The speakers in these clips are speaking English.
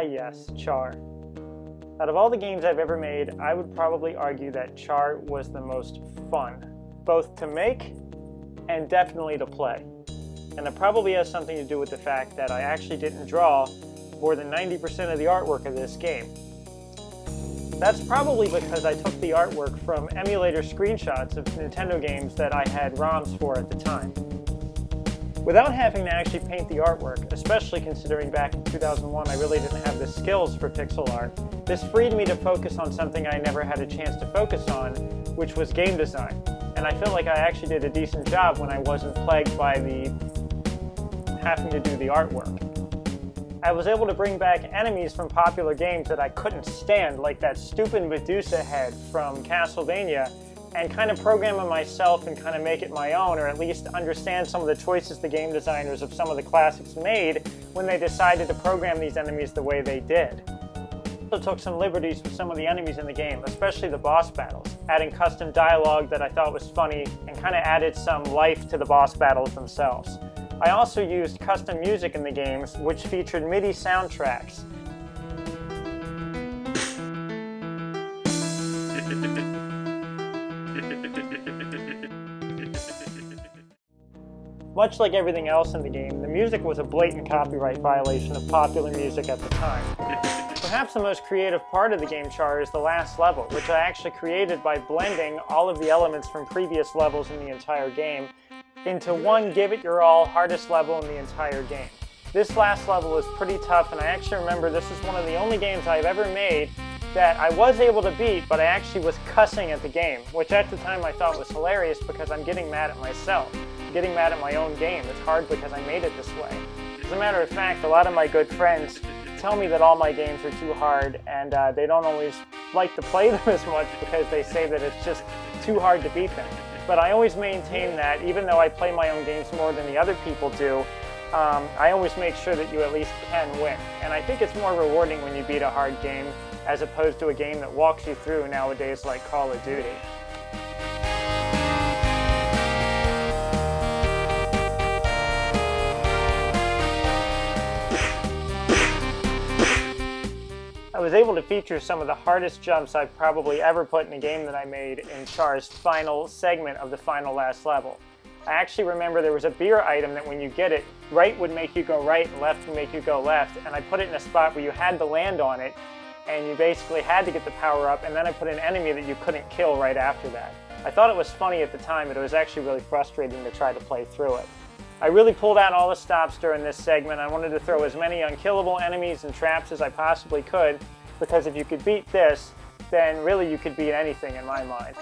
Yes, Char. Out of all the games I've ever made, I would probably argue that Char was the most fun, both to make and definitely to play. And it probably has something to do with the fact that I actually didn't draw more than 90% of the artwork of this game. That's probably because I took the artwork from emulator screenshots of Nintendo games that I had ROMs for at the time. Without having to actually paint the artwork, especially considering back in 2001 I really didn't have the skills for pixel art, this freed me to focus on something I never had a chance to focus on, which was game design. And I feel like I actually did a decent job when I wasn't plagued by having to do the artwork. I was able to bring back enemies from popular games that I couldn't stand, like that stupid Medusa head from Castlevania, and kind of program it myself and kind of make it my own, or at least understand some of the choices the game designers of some of the classics made when they decided to program these enemies the way they did. I also took some liberties with some of the enemies in the game, especially the boss battles, adding custom dialogue that I thought was funny and kind of added some life to the boss battles themselves. I also used custom music in the games, which featured MIDI soundtracks. Much like everything else in the game, the music was a blatant copyright violation of popular music at the time. Perhaps the most creative part of the game Char is the last level, which I actually created by blending all of the elements from previous levels in the entire game into one give-it-your-all hardest level in the entire game. This last level is pretty tough, and I actually remember this is one of the only games I've ever made that I was able to beat, but I actually was cussing at the game, which at the time I thought was hilarious because I'm getting mad at myself. Getting mad at my own game. It's hard because I made it this way. As a matter of fact, a lot of my good friends tell me that all my games are too hard, and they don't always like to play them as much because they say that it's just too hard to beat them. But I always maintain that even though I play my own games more than the other people do, I always make sure that you at least can win. And I think it's more rewarding when you beat a hard game as opposed to a game that walks you through nowadays like Call of Duty. I was able to feature some of the hardest jumps I've probably ever put in a game that I made in Char's final segment of the final last level. I actually remember there was a beer item that when you get it, right would make you go right and left would make you go left, and I put it in a spot where you had to land on it, and you basically had to get the power up, and then I put an enemy that you couldn't kill right after that. I thought it was funny at the time, but it was actually really frustrating to try to play through it. I really pulled out all the stops during this segment. I wanted to throw as many unkillable enemies and traps as I possibly could, because if you could beat this, then really you could beat anything in my mind.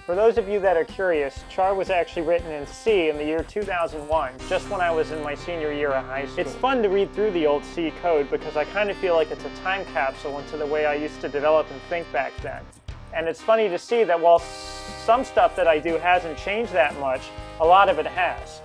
For those of you that are curious, Char was actually written in C in the year 2001, just when I was in my senior year of high school. It's fun to read through the old C code because I kind of feel like it's a time capsule into the way I used to develop and think back then. And it's funny to see that while some stuff that I do hasn't changed that much, a lot of it has.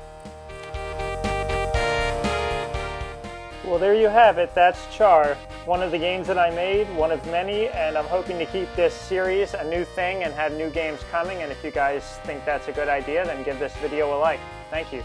Well, there you have it. That's Char, one of the games that I made, one of many, and I'm hoping to keep this series a new thing and have new games coming. And if you guys think that's a good idea, then give this video a like. Thank you.